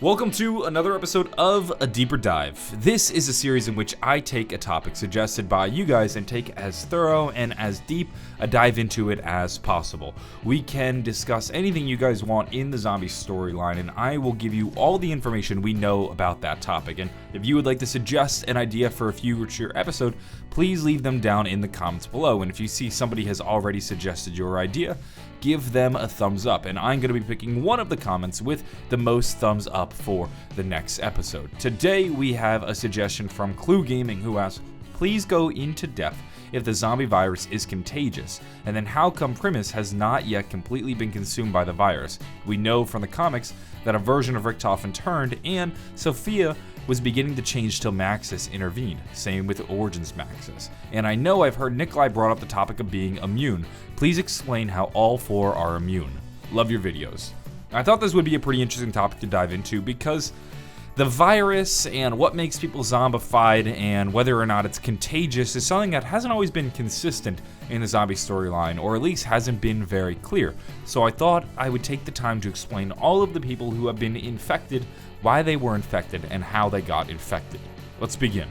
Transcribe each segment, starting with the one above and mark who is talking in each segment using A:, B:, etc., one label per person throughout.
A: Welcome to another episode of A Deeper Dive. This is a series in which I take a topic suggested by you guys and take as thorough and as deep a dive into it as possible. We can discuss anything you guys want in the zombie storyline, and I will give you all the information we know about that topic. And if you would like to suggest an idea for a future episode, please leave them down in the comments below. And if you see somebody has already suggested your idea, give them a thumbs up, and I'm going to be picking one of the comments with the most thumbs up for the next episode. Today we have a suggestion from Clue Gaming, who asks, please go into depth if the zombie virus is contagious, and then how come Primus has not yet completely been consumed by the virus. We know from the comics that a version of Richtofen turned, and Sophia was beginning to change till Maxis intervened, same with Origins Maxis. And I know I've heard Nikolai brought up the topic of being immune. Please explain how all four are immune. Love your videos. I thought this would be a pretty interesting topic to dive into because the virus and what makes people zombified and whether or not it's contagious is something that hasn't always been consistent in the zombie storyline, or at least hasn't been very clear. So I thought I would take the time to explain all of the people who have been infected, why they were infected, and how they got infected. Let's begin.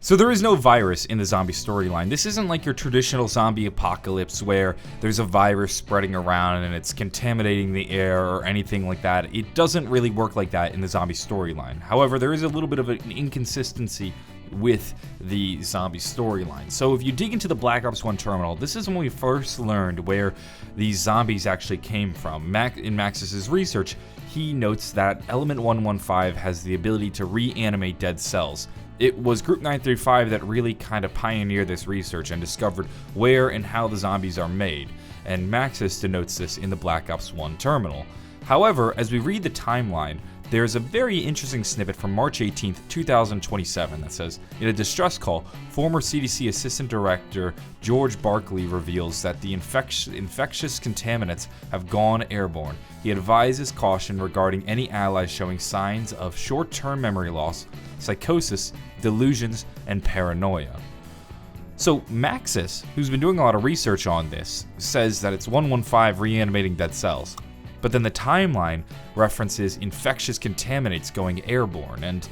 A: So there is no virus in the zombie storyline. This isn't like your traditional zombie apocalypse where there's a virus spreading around and it's contaminating the air or anything like that. It doesn't really work like that in the zombie storyline. However, there is a little bit of an inconsistency with the zombie storyline. So if you dig into the Black Ops 1 terminal, this is when we first learned where these zombies actually came from. In Maxis' research, he notes that Element 115 has the ability to reanimate dead cells. It was Group 935 that really kind of pioneered this research and discovered where and how the zombies are made, and Maxis denotes this in the Black Ops 1 terminal. However, as we read the timeline, there's a very interesting snippet from March 18th, 2027 that says, in a distress call, former CDC Assistant Director George Barkley reveals that the infectious contaminants have gone airborne. He advises caution regarding any allies showing signs of short-term memory loss, psychosis, delusions, and paranoia. So Maxis, who's been doing a lot of research on this, says that it's 115 reanimating dead cells. But then the timeline references infectious contaminants going airborne, and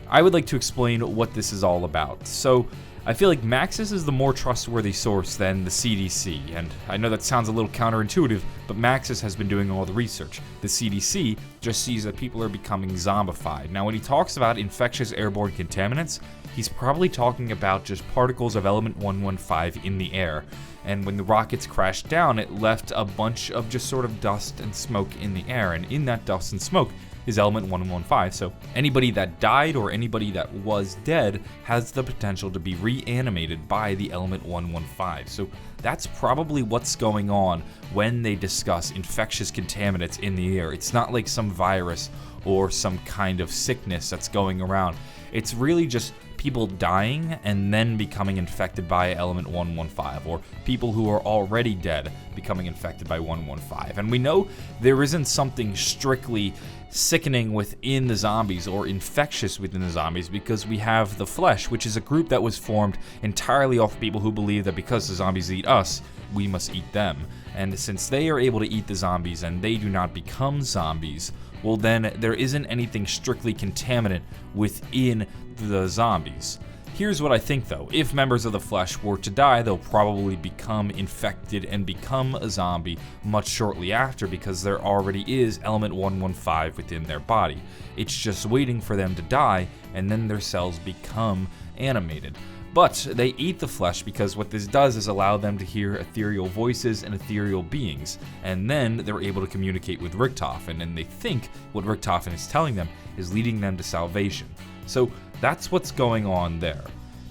A: I would like to explain what this is all about. So I feel like Maxis is the more trustworthy source than the CDC, and I know that sounds a little counterintuitive, but Maxis has been doing all the research. The CDC just sees that people are becoming zombified. Now when he talks about infectious airborne contaminants, he's probably talking about just particles of element 115 in the air. And when the rockets crashed down, it left a bunch of just sort of dust and smoke in the air, and in that dust and smoke is element 115. So anybody that died or anybody that was dead has the potential to be reanimated by the element 115. So that's probably what's going on when they discuss infectious contaminants in the air. It's not like some virus or some kind of sickness that's going around. It's really just people dying and then becoming infected by element 115, or people who are already dead becoming infected by 115. And we know there isn't something strictly sickening within the zombies or infectious within the zombies, because we have the Flesh, which is a group that was formed entirely off people who believe that because the zombies eat us, we must eat them. And since they are able to eat the zombies and they do not become zombies, well then there isn't anything strictly contaminant within the zombies. Here's what I think though. If members of the Flesh were to die, they'll probably become infected and become a zombie much shortly after, because there already is element 115 within their body. It's just waiting for them to die, and then their cells become animated. But they eat the Flesh because what this does is allow them to hear ethereal voices and ethereal beings, and then they're able to communicate with Richtofen, and they think what Richtofen is telling them is leading them to salvation. So that's what's going on there.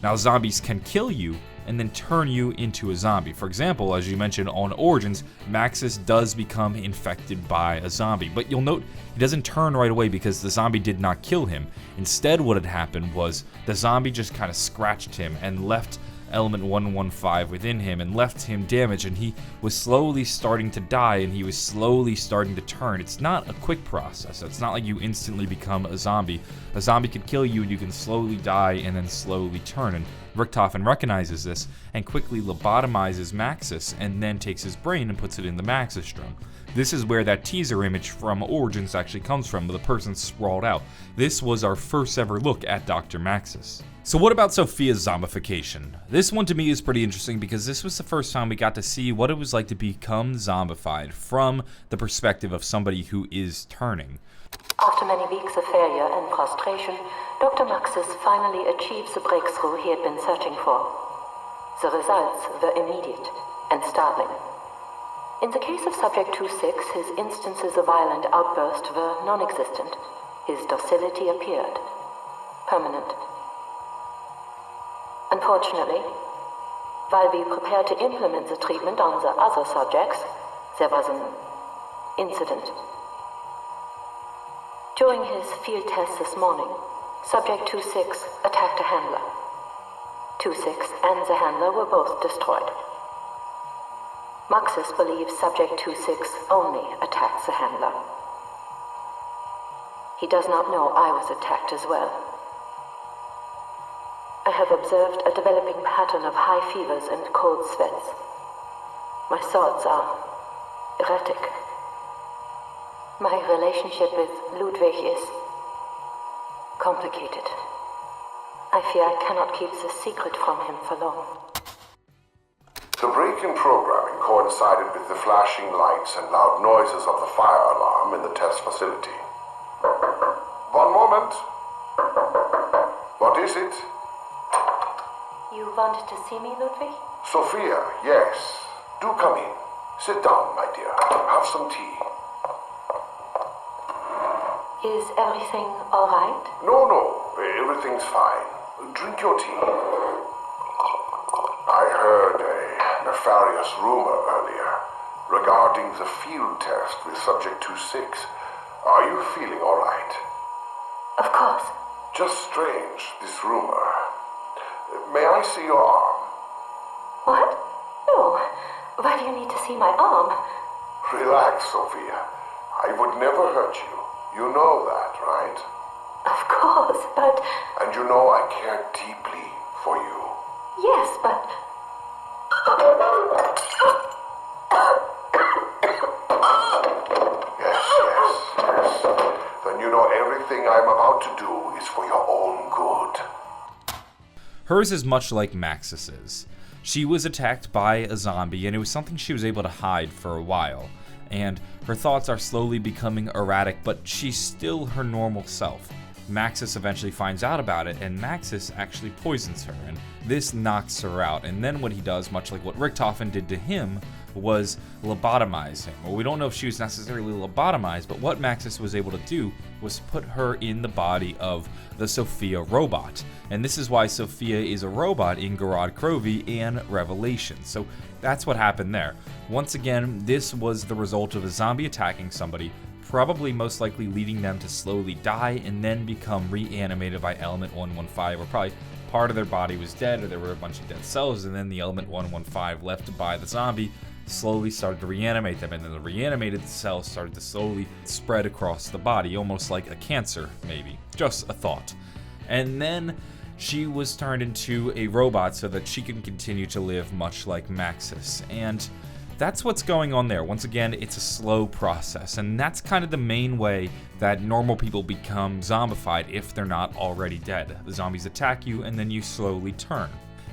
A: Now zombies can kill you and then turn you into a zombie. For example, as you mentioned on Origins, Maxis does become infected by a zombie, but you'll note he doesn't turn right away because the zombie did not kill him. Instead, what had happened was the zombie just kind of scratched him and left element 115 within him and left him damaged, and he was slowly starting to die and he was slowly starting to turn. It's not a quick process. It's not like you instantly become a zombie. A zombie could kill you and you can slowly die and then slowly turn, and Richtofen recognizes this and quickly lobotomizes Maxis and then takes his brain and puts it in the Maxis drone. This is where that teaser image from Origins actually comes from, the person sprawled out. This was our first ever look at Dr. Maxis. So what about Sophia's zombification? This one to me is pretty interesting because this was the first time we got to see what it was like to become zombified from the perspective of somebody who is turning.
B: After many weeks of failure and frustration, Dr. Maxis finally achieves the breakthrough he had been searching for. The results were immediate and startling. In the case of Subject 2-6, his instances of violent outburst were non-existent. His docility appeared. Permanent. Unfortunately, while we prepared to implement the treatment on the other subjects, there was an incident. During his field test this morning, Subject 2-6 attacked a handler. 2-6 and the handler were both destroyed. Maxis believes Subject 2-6 only attacked the handler. He does not know I was attacked as well. I have observed a developing pattern of high fevers and cold sweats. My thoughts are erratic. My relationship with Ludwig is complicated. I fear I cannot keep this secret from him for long.
C: The break in programming coincided with the flashing lights and loud noises of the fire alarm in the test facility. One moment. What is it?
B: You wanted to see me, Ludwig?
C: Sophia, yes. Do come in. Sit down, my dear. Have some tea.
B: Is everything all right?
C: No. Everything's fine. Drink your tea. I heard a nefarious rumor earlier regarding the field test with Subject 2-6. Are you feeling all right?
B: Of course.
C: Just strange, this rumor. May I see your arm?
B: What? No. Why do you need to see my arm?
C: Relax, Sophia. I would never hurt you. You know that, right?
B: Of course, but...
C: And you know I care deeply for you.
B: Yes, but...
C: Yes. Then you know everything I'm about to do is for your own good.
A: Hers is much like Maxis's. She was attacked by a zombie and it was something she was able to hide for a while. And her thoughts are slowly becoming erratic, but she's still her normal self. Maxis eventually finds out about it, and Maxis actually poisons her, and this knocks her out. And then what he does, much like what Richtofen did to him, was lobotomize him. Well, we don't know if she was necessarily lobotomized, but what Maxis was able to do was put her in the body of the Sophia robot. And this is why Sophia is a robot in Gerard Crovy and Revelation. So that's what happened there. Once again, this was the result of a zombie attacking somebody, probably most likely leading them to slowly die and then become reanimated by Element 115, or probably part of their body was dead or there were a bunch of dead cells, and then the Element 115 left by the zombie slowly started to reanimate them, and then the reanimated cells started to slowly spread across the body, almost like a cancer, maybe. Just a thought. And then she was turned into a robot so that she can continue to live much like Maxis. And that's what's going on there. Once again, it's a slow process, and that's kind of the main way that normal people become zombified if they're not already dead. The zombies attack you, and then you slowly turn.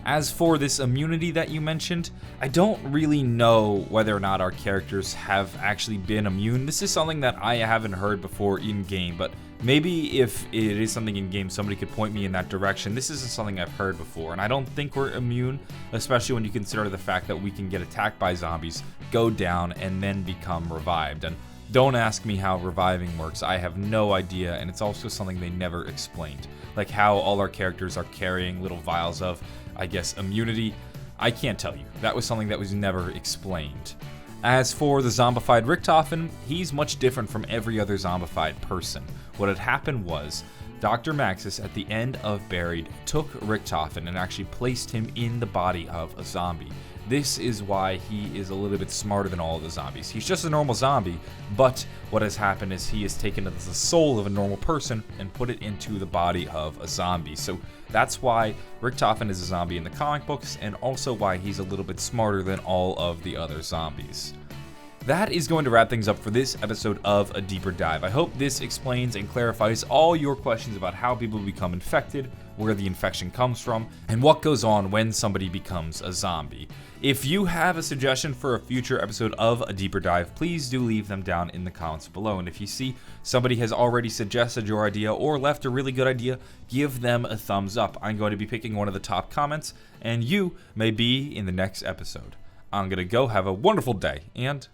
A: As for this immunity that you mentioned, I don't really know whether or not our characters have actually been immune. This is something that I haven't heard before in-game, but maybe if it is something in-game, somebody could point me in that direction. This isn't something I've heard before, and I don't think we're immune, especially when you consider the fact that we can get attacked by zombies, go down, and then become revived. And don't ask me how reviving works, I have no idea, and it's also something they never explained. Like how all our characters are carrying little vials of, I guess, immunity. I can't tell you. That was something that was never explained. As for the zombified Richtofen, he's much different from every other zombified person. What had happened was, Dr. Maxis at the end of Buried took Richtofen and actually placed him in the body of a zombie. This is why he is a little bit smarter than all of the zombies. He's just a normal zombie, but what has happened is he has taken the soul of a normal person and put it into the body of a zombie. So that's why Richtofen is a zombie in the comic books, and also why he's a little bit smarter than all of the other zombies. That is going to wrap things up for this episode of A Deeper Dive. I hope this explains and clarifies all your questions about how people become infected, where the infection comes from, and what goes on when somebody becomes a zombie. If you have a suggestion for a future episode of A Deeper Dive, please do leave them down in the comments below. And if you see somebody has already suggested your idea or left a really good idea, give them a thumbs up. I'm going to be picking one of the top comments, and you may be in the next episode. I'm going to go have a wonderful day, and